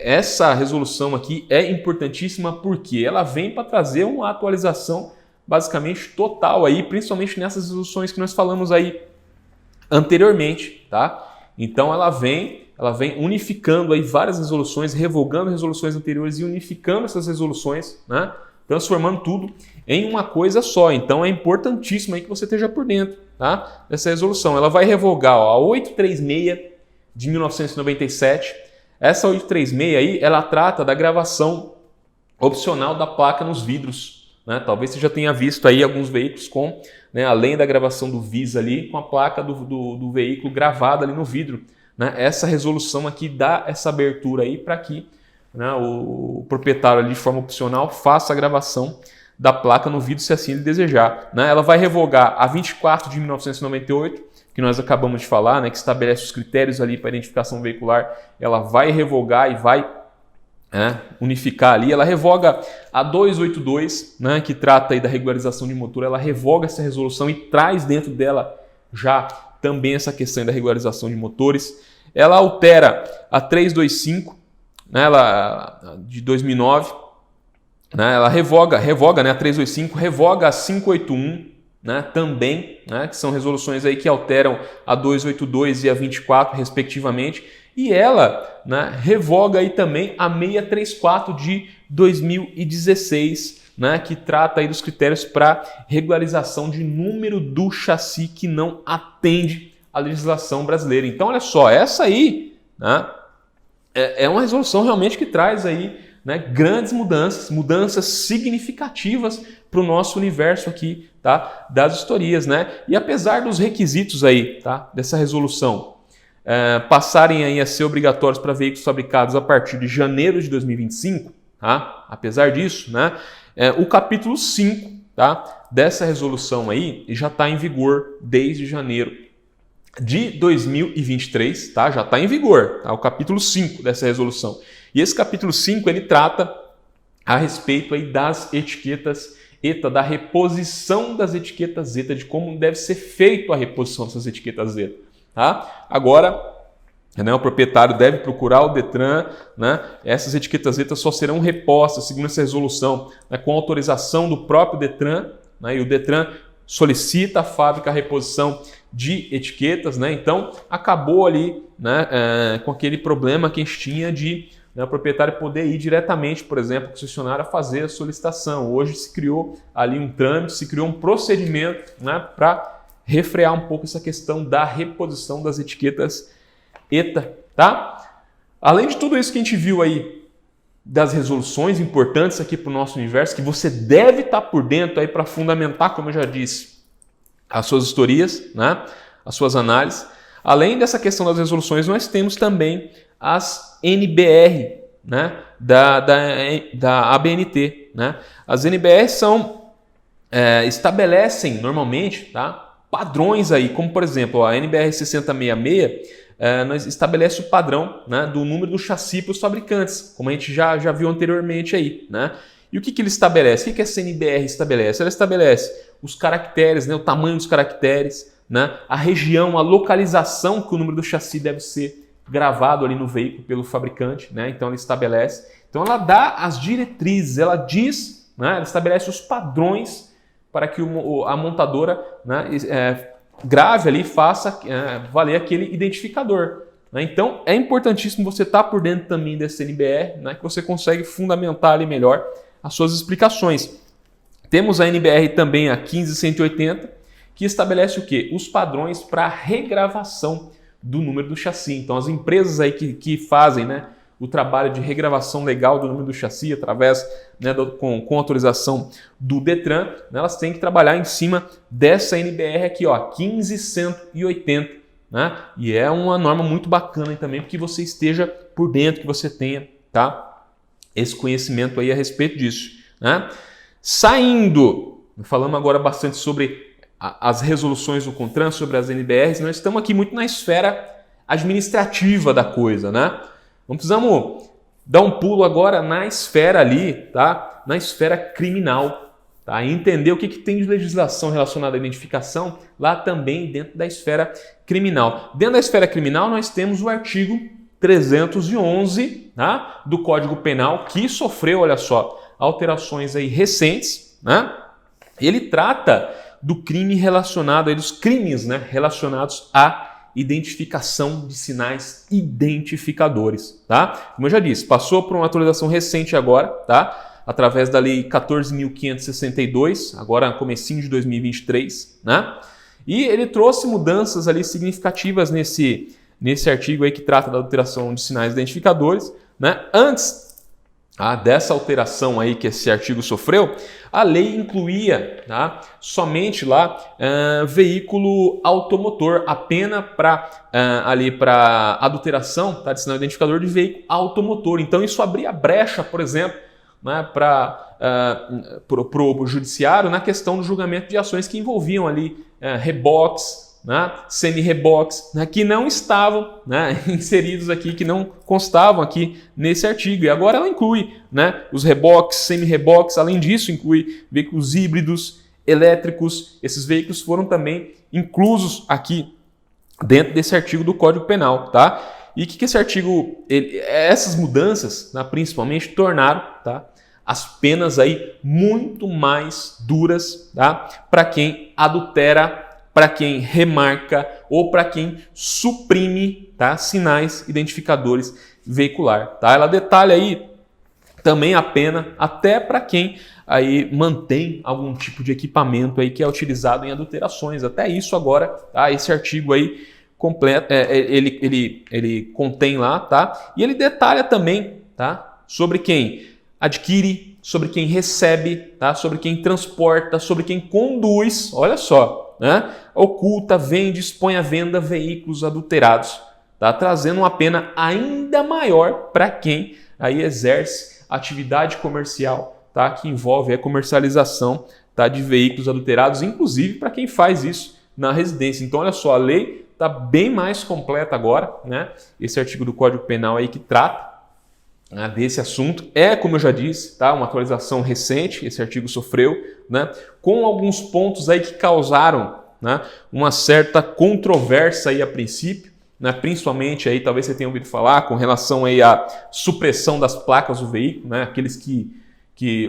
essa resolução aqui é importantíssima porque ela vem para trazer uma atualização basicamente total aí, principalmente nessas resoluções que nós falamos aí anteriormente, tá? Então ela vem unificando aí várias resoluções, revogando resoluções anteriores e unificando essas resoluções, né? Transformando tudo em uma coisa só. Então é importantíssimo aí que você esteja por dentro, tá, dessa resolução. Ela vai revogar, ó, a 836 de 1997. Essa 836 aí, ela trata da gravação opcional da placa nos vidros, né? Talvez você já tenha visto aí alguns veículos com, né, além da gravação do VIS ali, com a placa do veículo gravada ali no vidro, né? Essa resolução aqui dá essa abertura aí para que, né, o proprietário ali de forma opcional faça a gravação da placa no vidro se assim ele desejar, né? Ela vai revogar a 24 de 1998, que nós acabamos de falar, né, que estabelece os critérios ali para identificação veicular. Ela vai revogar e vai unificar ali. Ela revoga a 282, né, que trata aí da regularização de motor. Ela revoga essa resolução e traz dentro dela já também essa questão da regularização de motores. Ela altera a 325, né, de 2009. Né, ela revoga, né, a 325, revoga a 581, né, também, né, que são resoluções aí que alteram a 282 e a 24 respectivamente, e ela, né, revoga aí também a 634 de 2016, né, que trata aí dos critérios para regularização de número do chassi que não atende à legislação brasileira. Então olha só, essa aí, né, é uma resolução realmente que traz aí né, grandes mudanças significativas para o nosso universo aqui, tá, das vistorias, né? E apesar dos requisitos aí, tá, dessa resolução passarem aí a ser obrigatórios para veículos fabricados a partir de janeiro de 2025, tá? Apesar disso, né, o capítulo 5, tá, dessa resolução aí já está em vigor desde janeiro de 2023, tá? Já está em vigor, tá? O capítulo 5 dessa resolução. E esse capítulo 5 ele trata a respeito aí das etiquetas ETA, da reposição das etiquetas ETA, de como deve ser feito a reposição dessas etiquetas ETA. Tá? Agora, né, o proprietário deve procurar o Detran, né? Essas etiquetas ETA só serão repostas, segundo essa resolução, né, com autorização do próprio Detran, né? E o Detran solicita à fábrica a reposição de etiquetas, né? Então, acabou ali, né, com aquele problema que a gente tinha de, né, o proprietário poder ir diretamente, por exemplo, ao concessionário a fazer a solicitação. Hoje se criou ali um trâmite, se criou um procedimento, né, para refrear um pouco essa questão da reposição das etiquetas ETA, tá? Além de tudo isso que a gente viu aí, das resoluções importantes aqui para o nosso universo, que você deve estar por dentro aí para fundamentar, como eu já disse, as suas historias, né, as suas análises. Além dessa questão das resoluções, nós temos também as NBR, né, da ABNT, né? As NBR estabelecem normalmente, tá, padrões aí, como por exemplo a NBR 6066 nós estabelece o padrão, né, do número do chassi para os fabricantes, como a gente já viu anteriormente aí, né? E o que ele estabelece? O que essa NBR estabelece? Ela estabelece os caracteres, né, o tamanho dos caracteres, né, a região, a localização que o número do chassi deve ser gravado ali no veículo pelo fabricante, né? Então ela estabelece. Então ela dá as diretrizes, ela diz, né, ela estabelece os padrões para que a montadora, né, grave ali e faça valer aquele identificador. Né? Então é importantíssimo você estar por dentro também dessa NBR, né, que você consegue fundamentar ali melhor as suas explicações. Temos a NBR também, a 15180, que estabelece o quê? Os padrões para regravação do número do chassi. Então as empresas aí que fazem, né, o trabalho de regravação legal do número do chassi através, né, com autorização do Detran, né, elas têm que trabalhar em cima dessa NBR aqui, ó, 15180. Né? E é uma norma muito bacana também, porque você esteja por dentro, que você tenha, tá, esse conhecimento aí a respeito disso. Né? Falamos agora bastante sobre as resoluções do CONTRAN, sobre as NBRs, nós estamos aqui muito na esfera administrativa da coisa, né? Não precisamos dar um pulo agora na esfera ali, tá? Na esfera criminal, tá? E entender o que tem de legislação relacionada à identificação lá também dentro da esfera criminal. Dentro da esfera criminal nós temos o artigo 311, tá, do Código Penal, que sofreu, olha só, alterações aí recentes, né? Ele trata do crime relacionado aí, dos crimes, né, relacionados à identificação de sinais identificadores, tá? Como eu já disse, passou por uma atualização recente agora, tá? Através da Lei 14.562, agora comecinho de 2023, né? E ele trouxe mudanças ali significativas nesse artigo aí que trata da alteração de sinais identificadores, né? Antes dessa alteração aí que esse artigo sofreu, a lei incluía, tá, somente lá veículo automotor, a pena para adulteração, tá, de sinal identificador de veículo automotor. Então isso abria brecha, por exemplo, né, para o judiciário na questão do julgamento de ações que envolviam ali reboques, né, semi-reboques, né, que não estavam, né, inseridos aqui, que não constavam aqui nesse artigo. E agora ela inclui, né, os reboques, semi-reboques, além disso inclui veículos híbridos, elétricos. Esses veículos foram também inclusos aqui dentro desse artigo do Código Penal, tá? E o que esse artigo, essas mudanças, né, principalmente, tornaram, tá, as penas aí muito mais duras, tá, para quem adultera, para quem remarca ou para quem suprime, tá, sinais identificadores veicular. Tá? Ela detalha aí também a pena até para quem aí mantém algum tipo de equipamento aí que é utilizado em adulterações. Até isso agora, tá? Esse artigo aí completo, ele contém lá, tá? E ele detalha também, tá, sobre quem adquire, sobre quem recebe, tá? Sobre quem transporta, sobre quem conduz, olha só, né? Oculta, vende, expõe à venda veículos adulterados, tá? Trazendo uma pena ainda maior para quem aí exerce atividade comercial, tá? Que envolve a comercialização, tá? De veículos adulterados, inclusive para quem faz isso na residência. Então, olha só, a lei está bem mais completa agora, né? Esse artigo do Código Penal aí que trata, né, desse assunto. É, como eu já disse, tá? Uma atualização recente, esse artigo sofreu, né? Com alguns pontos aí que causaram, né, uma certa controvérsia aí a princípio, né? Principalmente aí, talvez você tenha ouvido falar, com relação aí à supressão das placas do veículo, né? Aqueles que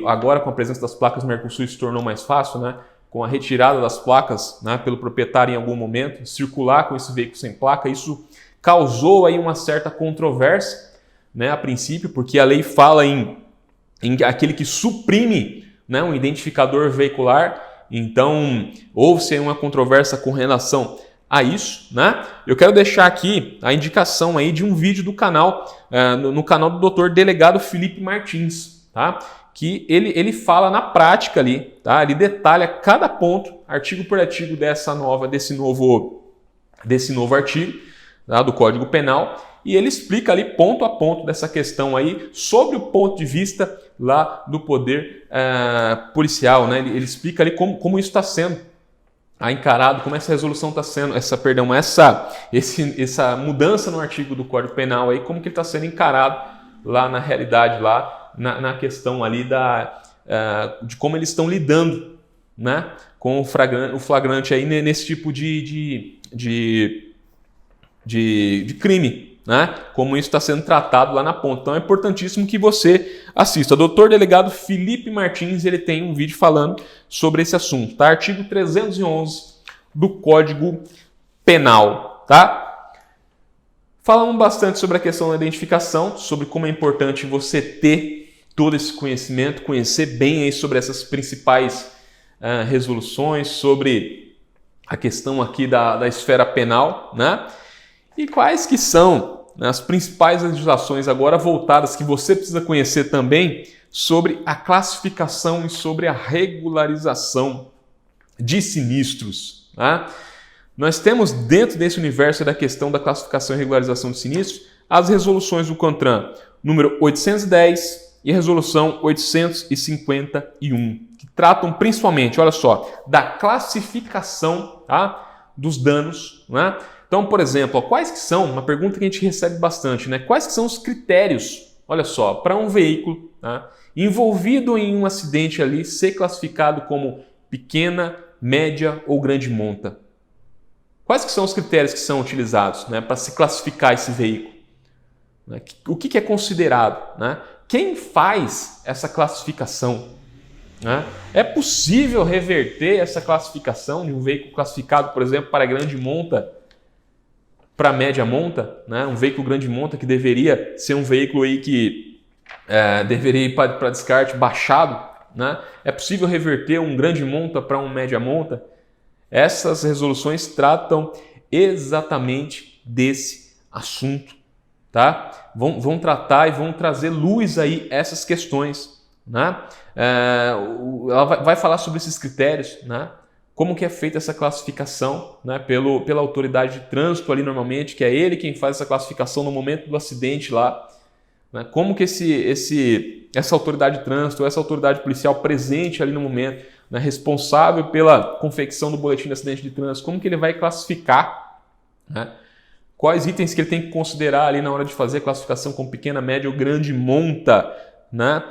agora com a presença das placas Mercosul se tornou mais fácil, né? Com a retirada das placas, né, pelo proprietário em algum momento, circular com esse veículo sem placa, isso causou aí uma certa controvérsia, né, a princípio, porque a lei fala em aquele que suprime, né, um identificador veicular. Então, houve uma controvérsia com relação a isso, né? Eu quero deixar aqui a indicação aí de um vídeo do canal, no canal do Dr. Delegado Felipe Martins, tá? Que ele fala na prática ali, tá? Ele detalha cada ponto, artigo por artigo desse novo artigo, tá? Do Código Penal, e ele explica ali ponto a ponto dessa questão aí sobre o ponto de vista lá do poder policial, né? Ele explica ali como isso está sendo encarado, como essa resolução está sendo, essa mudança no artigo do Código Penal aí, como que ele está sendo encarado lá na realidade, lá na questão ali de como eles estão lidando, né, com o flagrante aí nesse tipo de crime, né, como isso está sendo tratado lá na ponta. Então é importantíssimo que você assista. O Dr. Delegado Felipe Martins, ele tem um vídeo falando sobre esse assunto, tá? Artigo 311 do Código Penal, tá? Falamos bastante sobre a questão da identificação, sobre como é importante você ter todo esse conhecimento, conhecer bem aí sobre essas principais resoluções, sobre a questão aqui da esfera penal, né? E quais que são, né, as principais legislações agora voltadas que você precisa conhecer também sobre a classificação e sobre a regularização de sinistros, né? Nós temos dentro desse universo da questão da classificação e regularização de sinistros as resoluções do CONTRAN número 810 e a resolução 851, que tratam principalmente, olha só, da classificação, tá, dos danos, né? Então, por exemplo, quais que são, uma pergunta que a gente recebe bastante, né? Quais que são os critérios, olha só, para um veículo, tá, envolvido em um acidente ali ser classificado como pequena, média ou grande monta? Quais que são os critérios que são utilizados, né, para se classificar esse veículo? O que é considerado, né? Quem faz essa classificação, né? É possível reverter essa classificação de um veículo classificado, por exemplo, para grande monta, para média monta, né? Um veículo grande monta que deveria ser um veículo aí que deveria ir para descarte baixado, né? É possível reverter um grande monta para um média monta? Essas resoluções tratam exatamente desse assunto, tá? Vão tratar e vão trazer luz aí essas questões, né? Ela vai falar sobre esses critérios, né? Como que é feita essa classificação, né? Pela autoridade de trânsito ali normalmente, que é ele quem faz essa classificação no momento do acidente lá, né? Como que essa autoridade de trânsito, essa autoridade policial presente ali no momento, né, responsável pela confecção do boletim de acidente de trânsito, como que ele vai classificar, né? Quais itens que ele tem que considerar ali na hora de fazer a classificação com pequena, média ou grande monta, né?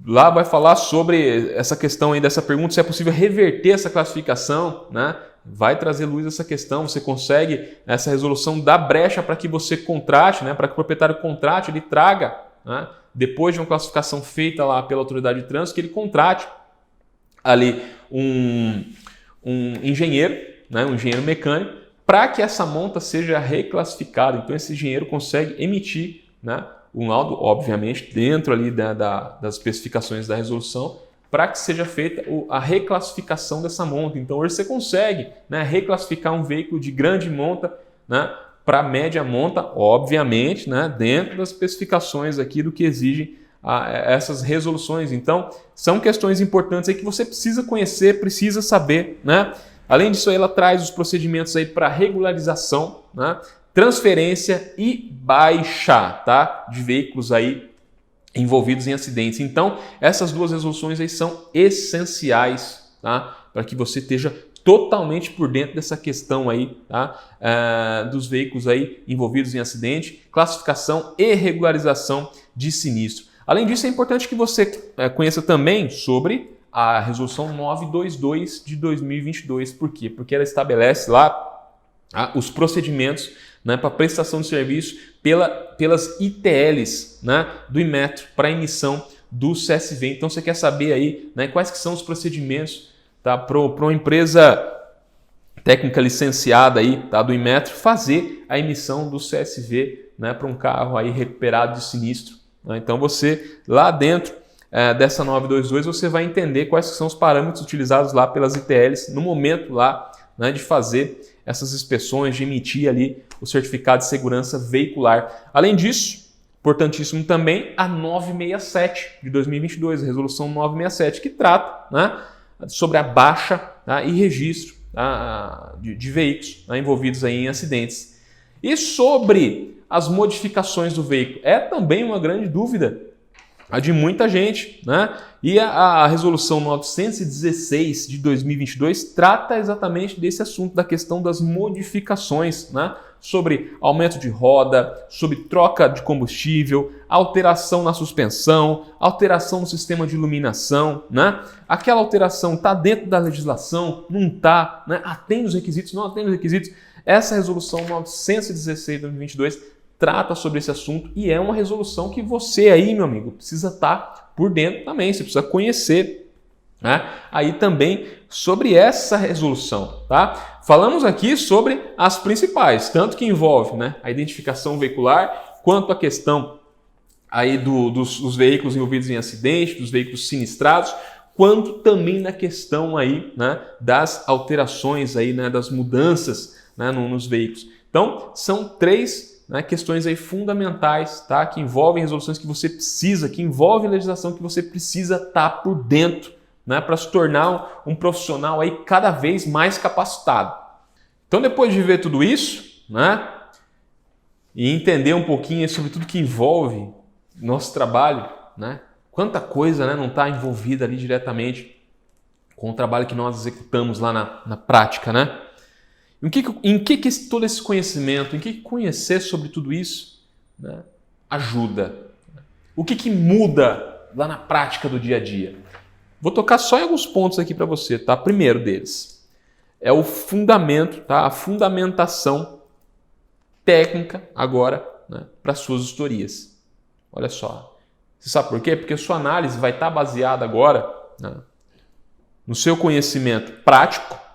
Lá vai falar sobre essa questão aí dessa pergunta, se é possível reverter essa classificação, né? Vai trazer luz a essa questão, você consegue, essa resolução dá brecha para que você contrate, né? Para que o proprietário contrate, ele traga, né? Depois de uma classificação feita lá pela autoridade de trânsito, que ele contrate ali um engenheiro, né? Um engenheiro mecânico, para que essa monta seja reclassificada. Então esse engenheiro consegue emitir, né, um laudo, obviamente, dentro ali das especificações da resolução, para que seja feita a reclassificação dessa monta. Então hoje você consegue, né, reclassificar um veículo de grande monta, né, para média monta, obviamente, né, dentro das especificações aqui do que exigem essas resoluções. Então, são questões importantes aí que você precisa conhecer, precisa saber, né? Além disso, ela traz os procedimentos aí para regularização, né? Transferência e baixa, tá? De veículos aí envolvidos em acidentes. Então, essas duas resoluções aí são essenciais, tá? Para que você esteja totalmente por dentro dessa questão aí, tá? Dos veículos aí envolvidos em acidente, classificação e regularização de sinistro. Além disso, é importante que você conheça também sobre a resolução 922 de 2022. Por quê? Porque ela estabelece lá os procedimentos, né, para prestação de serviço pelas ITLs, né, do Inmetro para emissão do CSV. Então você quer saber aí, né, quais que são os procedimentos, tá, para uma empresa técnica licenciada aí, tá, do Inmetro fazer a emissão do CSV, né, para um carro aí recuperado de sinistro. Né? Então você lá dentro dessa 922 você vai entender quais são os parâmetros utilizados lá pelas ITLs no momento lá, né, de fazer essas inspeções, de emitir ali o certificado de segurança veicular. Além disso, importantíssimo também a 967 de 2022, a resolução 967, que trata, né, sobre a baixa, tá, e registro, tá, de veículos, né, envolvidos aí em acidentes. E sobre as modificações do veículo, é também uma grande dúvida a de muita gente, né? E a resolução 916 de 2022 trata exatamente desse assunto, da questão das modificações, né? Sobre aumento de roda, sobre troca de combustível, alteração na suspensão, alteração no sistema de iluminação, né? Aquela alteração está dentro da legislação, não está, né? Atende os requisitos, não atende os requisitos. Essa resolução 916 de 2022 trata sobre esse assunto e é uma resolução que você aí, meu amigo, precisa estar por dentro também, você precisa conhecer, né, aí também sobre essa resolução, tá? Falamos aqui sobre as principais, tanto que envolve, né, a identificação veicular, quanto a questão aí dos veículos envolvidos em acidente, dos veículos sinistrados, quanto também na questão aí, né, das alterações aí, né, das mudanças, né, nos veículos. Então, são três, né, questões aí fundamentais, tá, que envolvem resoluções que você precisa, que envolvem legislação que você precisa estar por dentro, né, para se tornar um profissional aí cada vez mais capacitado. Então, depois de ver tudo isso, né, e entender um pouquinho sobre tudo que envolve nosso trabalho, né, quanta coisa, né, não está envolvida ali diretamente com o trabalho que nós executamos lá na prática, né? Em que todo esse conhecimento, em que conhecer sobre tudo isso, né, ajuda? O que muda lá na prática do dia a dia? Vou tocar só em alguns pontos aqui para você, tá? Primeiro deles é o fundamento, tá? A fundamentação técnica agora, né, para suas historias. Olha só. Você sabe por quê? Porque a sua análise vai estar baseada agora, né, no seu conhecimento prático.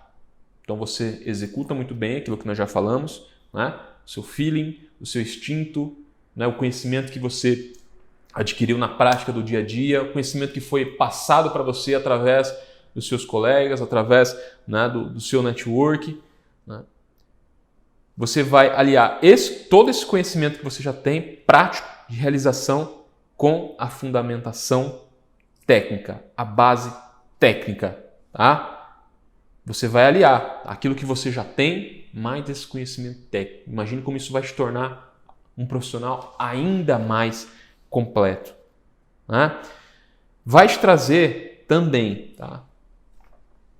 Então você executa muito bem aquilo que nós já falamos, né? O seu feeling, o seu instinto, né? O conhecimento que você adquiriu na prática do dia a dia, o conhecimento que foi passado para você através dos seus colegas, através, né, do seu network. Né? Você vai aliar todo esse conhecimento que você já tem, prático, de realização, com a fundamentação técnica, a base técnica, tá? Você vai aliar aquilo que você já tem, mais esse conhecimento técnico. Imagine como isso vai te tornar um profissional ainda mais completo. Né? Vai te trazer também, tá,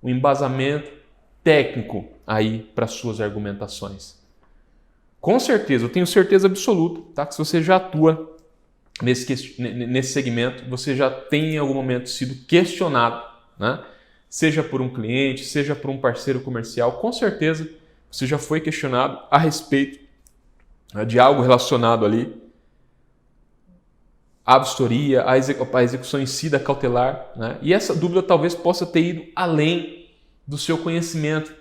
um embasamento técnico aí para suas argumentações. Com certeza, eu tenho certeza absoluta, tá, que se você já atua nesse segmento, você já tem em algum momento sido questionado, né? Seja por um cliente, seja por um parceiro comercial, com certeza você já foi questionado a respeito, né, de algo relacionado ali à vistoria, à execução em si da cautelar, né? E essa dúvida talvez possa ter ido além do seu conhecimento,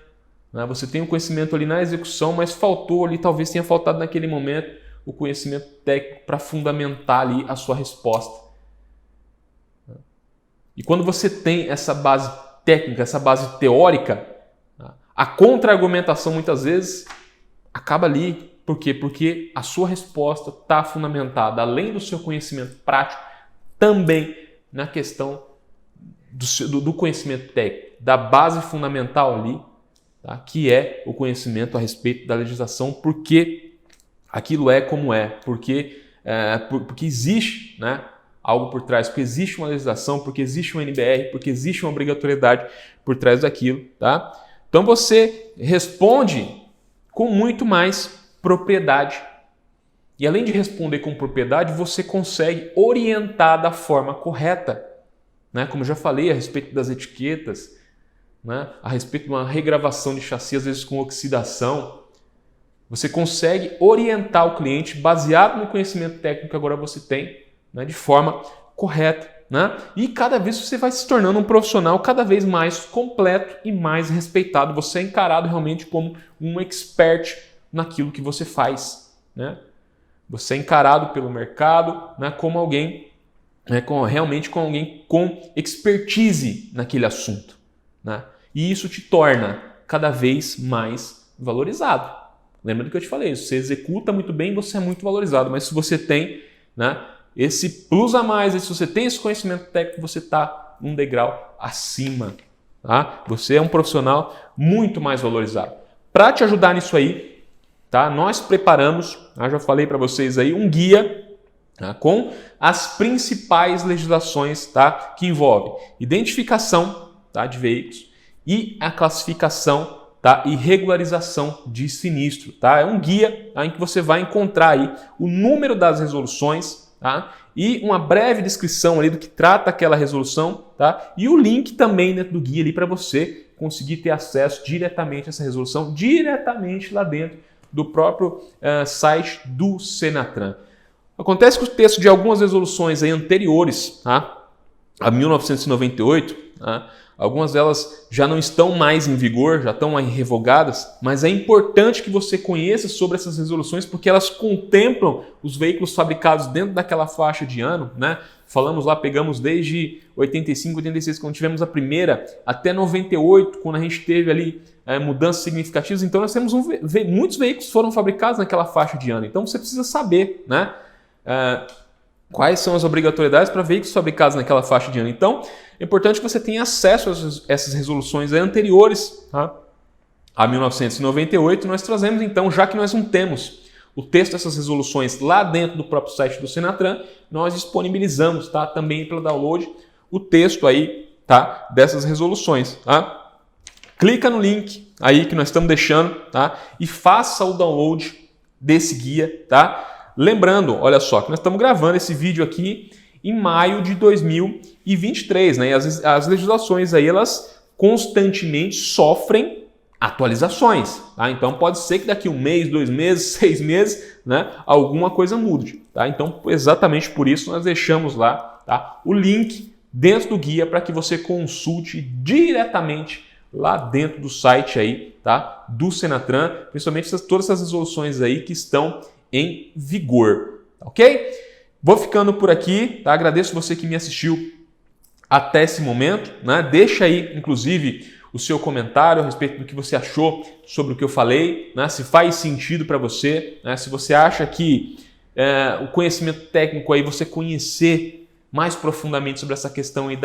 né? Você tem um conhecimento ali na execução, mas faltou ali, talvez tenha faltado naquele momento o conhecimento técnico para fundamentar ali a sua resposta. E quando você tem essa base técnica, essa base teórica, a contra-argumentação muitas vezes acaba ali. Por quê? Porque a sua resposta está fundamentada, além do seu conhecimento prático, também na questão do conhecimento técnico, da base fundamental ali, tá? Que é o conhecimento a respeito da legislação, porque aquilo é como é, porque existe, né, algo por trás, porque existe uma legislação, porque existe uma NBR, porque existe uma obrigatoriedade por trás daquilo. Tá? Então você responde com muito mais propriedade. E além de responder com propriedade, você consegue orientar da forma correta. Né? Como eu já falei a respeito das etiquetas, né? A respeito de uma regravação de chassi, às vezes com oxidação, você consegue orientar o cliente baseado no conhecimento técnico que agora você tem, né? De forma correta. Né? E cada vez você vai se tornando um profissional cada vez mais completo e mais respeitado. Você é encarado realmente como um expert naquilo que você faz. Né? Você é encarado pelo mercado, né, como alguém, né, realmente como alguém com expertise naquele assunto. Né? E isso te torna cada vez mais valorizado. Lembra do que eu te falei, se você executa muito bem, você é muito valorizado. Mas se você tem, né, esse plus a mais, se você tem esse conhecimento técnico, você está um degrau acima. Tá? Você é um profissional muito mais valorizado. Para te ajudar nisso aí, tá? Nós preparamos, já falei para vocês aí, um guia, tá, com as principais legislações, tá, que envolvem identificação, tá, de veículos e a classificação, tá, e regularização de sinistro. Tá? É um guia, tá, em que você vai encontrar aí o número das resoluções, tá, e uma breve descrição ali do que trata aquela resolução, tá, e o link também dentro do guia ali para você conseguir ter acesso diretamente a essa resolução, diretamente lá dentro do próprio site do Senatran. Acontece que o texto de algumas resoluções aí anteriores, tá, a 1998, tá, algumas delas já não estão mais em vigor, já estão aí revogadas, mas é importante que você conheça sobre essas resoluções porque elas contemplam os veículos fabricados dentro daquela faixa de ano, né? Falamos lá, pegamos desde 85, 86, quando tivemos a primeira, até 98, quando a gente teve ali mudanças significativas. Então nós temos muitos veículos foram fabricados naquela faixa de ano. Então você precisa saber, né, quais são as obrigatoriedades para veículos fabricados naquela faixa de ano. Então é importante que você tenha acesso a essas resoluções anteriores, tá, a 1998. Nós trazemos então, já que nós não temos o texto dessas resoluções lá dentro do próprio site do Senatran, nós disponibilizamos, tá, também para download o texto aí, tá, dessas resoluções. Tá? Clica no link aí que nós estamos deixando, tá, e faça o download desse guia. Tá? Lembrando, olha só, que nós estamos gravando esse vídeo aqui em maio de 2023. Né? E as legislações aí, elas constantemente sofrem atualizações, tá? Então pode ser que daqui 1 mês, 2 meses, 6 meses, né, alguma coisa mude, tá? Então exatamente por isso nós deixamos lá, tá, o link dentro do guia para que você consulte diretamente lá dentro do site aí, tá, do Senatran, principalmente todas essas resoluções aí que estão em vigor, ok? Vou ficando por aqui, tá? Agradeço você que me assistiu até esse momento, né? Deixa aí, inclusive, o seu comentário a respeito do que você achou sobre o que eu falei, né? Se faz sentido para você, né? Se você acha que o conhecimento técnico aí, você conhecer mais profundamente sobre essa questão aí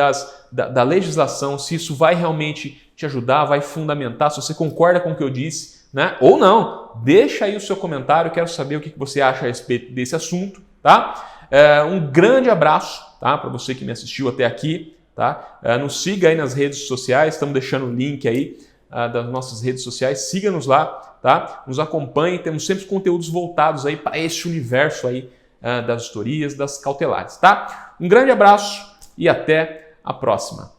da legislação, se isso vai realmente te ajudar, vai fundamentar, se você concorda com o que eu disse, né? Ou não, deixa aí o seu comentário, quero saber o que você acha a respeito desse assunto, tá? Um grande abraço, tá, para você que me assistiu até aqui. Tá? Nos siga aí nas redes sociais, estamos deixando o link aí das nossas redes sociais, siga-nos lá, tá? Nos acompanhe, temos sempre conteúdos voltados aí para esse universo aí das historias, das cautelares, tá? Um grande abraço e até a próxima.